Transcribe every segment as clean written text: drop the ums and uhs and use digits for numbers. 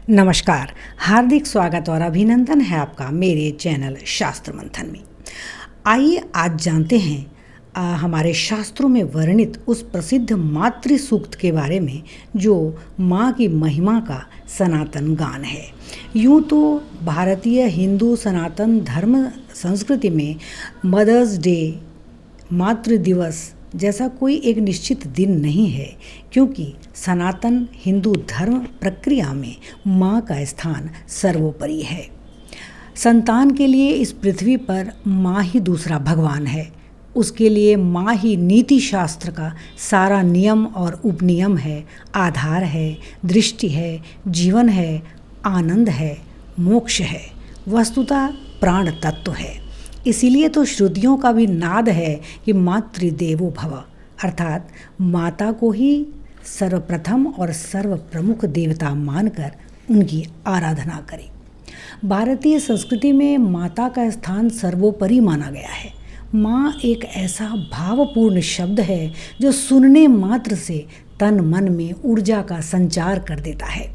नमस्कार, हार्दिक स्वागत और अभिनंदन है आपका मेरे चैनल शास्त्र मंथन में। आइए आज जानते हैं हमारे शास्त्रों में वर्णित उस प्रसिद्ध मातृ सूक्त के बारे में जो माँ की महिमा का सनातन गान है। यूँ तो भारतीय हिंदू सनातन धर्म संस्कृति में मदर्स डे, मातृ दिवस जैसा कोई एक निश्चित दिन नहीं है, क्योंकि सनातन हिंदू धर्म प्रक्रिया में माँ का स्थान सर्वोपरि है। संतान के लिए इस पृथ्वी पर माँ ही दूसरा भगवान है। उसके लिए माँ ही नीति शास्त्र का सारा नियम और उपनियम है, आधार है, दृष्टि है, जीवन है, आनंद है, मोक्ष है, वस्तुतः प्राण तत्व है। इसीलिए तो श्रुतियों का भी नाद है कि मातृदेवो भव, अर्थात माता को ही सर्वप्रथम और सर्व प्रमुख देवता मानकर उनकी आराधना करें। भारतीय संस्कृति में माता का स्थान सर्वोपरि माना गया है। माँ एक ऐसा भावपूर्ण शब्द है जो सुनने मात्र से तन मन में ऊर्जा का संचार कर देता है।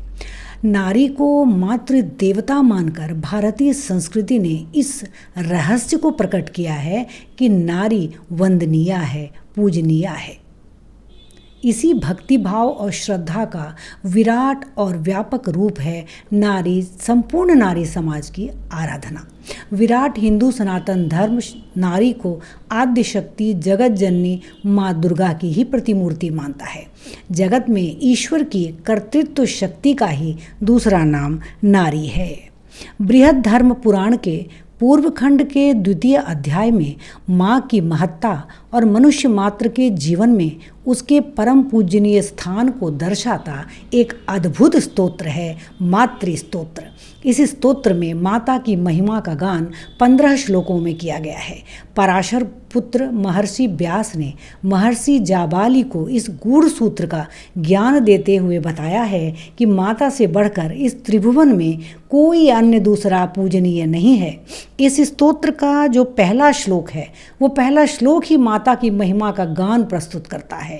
नारी को मातृ देवता मानकर भारतीय संस्कृति ने इस रहस्य को प्रकट किया है कि नारी वंदनीय है, पूजनीय है। इसी भक्ति भाव और श्रद्धा का विराट और व्यापक रूप है नारी, संपूर्ण नारी समाज की आराधना। विराट हिंदू सनातन धर्म नारी को आद्य शक्ति जगत जननी माँ दुर्गा की ही प्रतिमूर्ति मानता है। जगत में ईश्वर की कर्तृत्व शक्ति का ही दूसरा नाम नारी है। बृहद धर्म पुराण के पूर्व खंड के द्वितीय अध्याय में माँ की महत्ता और मनुष्य मात्र के जीवन में उसके परम पूजनीय स्थान को दर्शाता एक अद्भुत स्तोत्र है, मातृ स्तोत्र। इस स्तोत्र में माता की महिमा का गान 15 श्लोकों में किया गया है। पराशर पुत्र महर्षि व्यास ने महर्षि जाबाली को इस गूढ़ सूत्र का ज्ञान देते हुए बताया है कि माता से बढ़कर इस त्रिभुवन में कोई अन्य दूसरा पूजनीय नहीं है। इस स्तोत्र का जो पहला श्लोक है, वो पहला श्लोक ही माता की महिमा का गान प्रस्तुत करता है।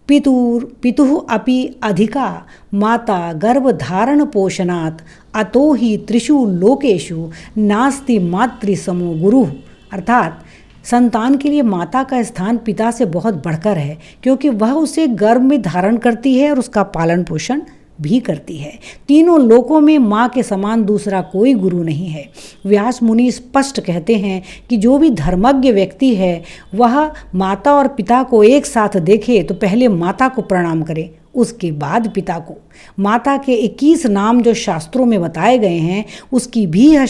पितुः अपि अधिका माता गर्भधारण पोषणात् अतो ही त्रिषु लोकेषु नास्ति मातृसमो गुरुः, अर्थात संतान के लिए माता का स्थान पिता से बहुत बढ़कर है, क्योंकि वह उसे गर्भ में धारण करती है और उसका पालन पोषण भी करती है। तीनों लोकों में माँ के समान दूसरा कोई गुरु नहीं है। व्यास मुनि स्पष्ट कहते हैं कि जो भी धर्मज्ञ व्यक्ति है वह माता और पिता को एक साथ देखे तो पहले माता को प्रणाम करे, उसके बाद पिता को। माता के 21 नाम जो शास्त्रों में बताए गए हैं उसकी भी यह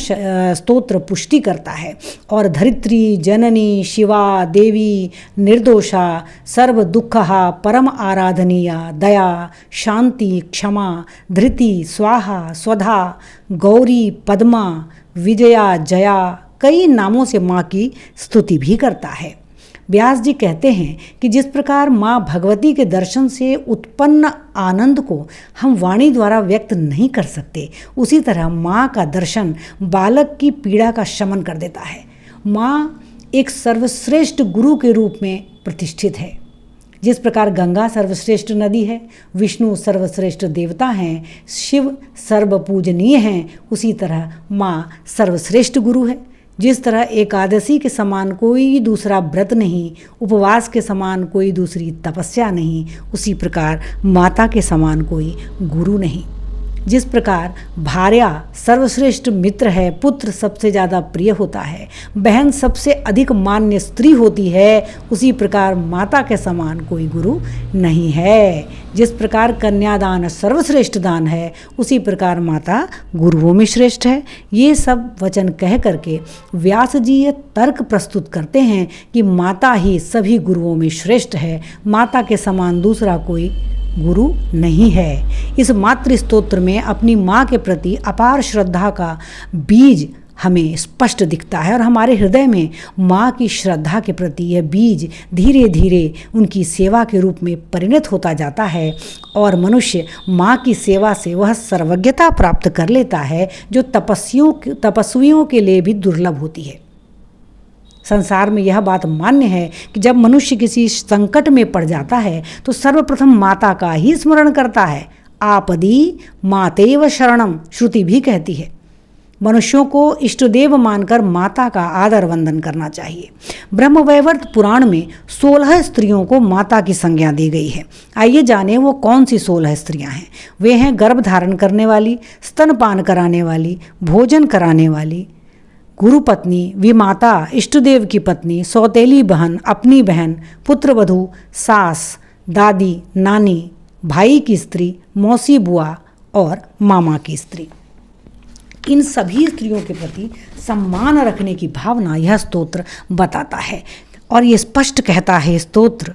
स्तोत्र पुष्टि करता है। और धरित्री, जननी, शिवा, देवी, निर्दोषा, सर्व दुःखहा, परम आराधनीया, दया, शांति, क्षमा, धृति, स्वाहा, स्वधा, गौरी, पद्मा, विजया, जया, कई नामों से माँ की स्तुति भी करता है। व्यास जी कहते हैं कि जिस प्रकार माँ भगवती के दर्शन से उत्पन्न आनंद को हम वाणी द्वारा व्यक्त नहीं कर सकते, उसी तरह माँ का दर्शन बालक की पीड़ा का शमन कर देता है। माँ एक सर्वश्रेष्ठ गुरु के रूप में प्रतिष्ठित है। जिस प्रकार गंगा सर्वश्रेष्ठ नदी है, विष्णु सर्वश्रेष्ठ देवता हैं, शिव सर्वपूजनीय हैं, उसी तरह माँ सर्वश्रेष्ठ गुरु है। जिस तरह एकादशी के समान कोई दूसरा व्रत नहीं, उपवास के समान कोई दूसरी तपस्या नहीं, उसी प्रकार माता के समान कोई गुरु नहीं। जिस प्रकार भार्या सर्वश्रेष्ठ मित्र है, पुत्र सबसे ज़्यादा प्रिय होता है, बहन सबसे अधिक मान्य स्त्री होती है, उसी प्रकार माता के समान कोई गुरु नहीं है। जिस प्रकार कन्यादान सर्वश्रेष्ठ दान है, उसी प्रकार माता गुरुओं में श्रेष्ठ है। ये सब वचन कह करके व्यास जी ये तर्क प्रस्तुत करते हैं कि माता ही सभी गुरुओं में श्रेष्ठ है, माता के समान दूसरा कोई गुरु नहीं है। इस मातृ स्तोत्र में अपनी माँ के प्रति अपार श्रद्धा का बीज हमें स्पष्ट दिखता है और हमारे हृदय में माँ की श्रद्धा के प्रति यह बीज धीरे धीरे उनकी सेवा के रूप में परिणत होता जाता है और मनुष्य माँ की सेवा से वह सर्वज्ञता प्राप्त कर लेता है जो तपस्वियों के लिए भी दुर्लभ होती है। संसार में यह बात मान्य है कि जब मनुष्य किसी संकट में पड़ जाता है तो सर्वप्रथम माता का ही स्मरण करता है। आपदी मातेव शरणम श्रुति भी कहती है। मनुष्यों को इष्टदेव मानकर माता का आदर वंदन करना चाहिए। ब्रह्मवैवर्त पुराण में 16 स्त्रियों को माता की संज्ञा दी गई है। आइए जानें वो कौन सी 16 स्त्रियां हैं। वे हैं गर्भ धारण करने वाली, स्तनपान कराने वाली, भोजन कराने वाली, गुरु पत्नी, विमाता, इष्टदेव की पत्नी, सौतेली बहन, अपनी बहन, पुत्रवधू, सास, दादी, नानी, भाई की स्त्री, मौसी बुआ और मामा की स्त्री। इन सभी स्त्रियों के प्रति सम्मान रखने की भावना यह स्तोत्र बताता है और ये स्पष्ट कहता है स्तोत्र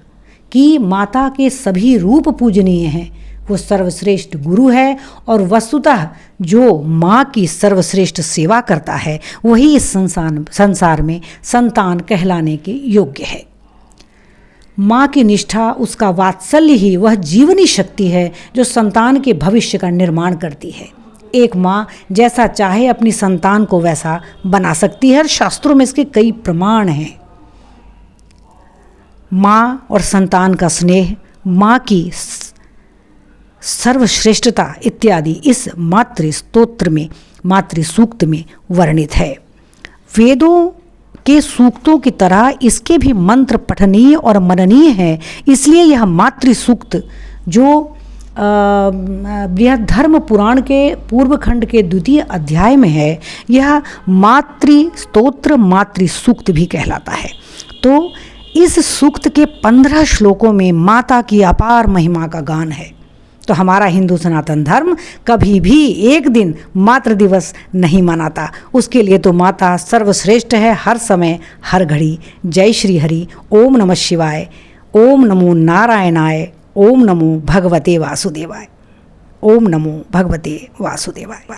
कि माता के सभी रूप पूजनीय हैं। वो सर्वश्रेष्ठ गुरु है और वस्तुतः जो माँ की सर्वश्रेष्ठ सेवा करता है वही इस संसार में संतान कहलाने के योग्य है। माँ की निष्ठा, उसका वात्सल्य ही वह जीवनी शक्ति है जो संतान के भविष्य का निर्माण करती है। एक माँ जैसा चाहे अपनी संतान को वैसा बना सकती है और शास्त्रों में इसके कई प्रमाण हैं। माँ और संतान का स्नेह, माँ की सर्वश्रेष्ठता इत्यादि इस मातृ स्तोत्र में, मातृ सूक्त में वर्णित है। वेदों के सूक्तों की तरह इसके भी मंत्र पठनीय और मननीय है। इसलिए यह मातृ सूक्त जो बृहद्धर्म पुराण के पूर्व खंड के द्वितीय अध्याय में है, यह मातृ स्तोत्र मातृ सूक्त भी कहलाता है। तो इस सूक्त के 15 श्लोकों में माता की अपार महिमा का गान है। तो हमारा हिंदू सनातन धर्म कभी भी एक दिन मातृ दिवस नहीं मनाता। उसके लिए तो माता सर्वश्रेष्ठ है हर समय हर घड़ी। जय श्री हरि। ओम नमः शिवाय। ओम नमो नारायणाय। ओम नमो भगवते वासुदेवाय। ओम नमो भगवते वासुदेवाय।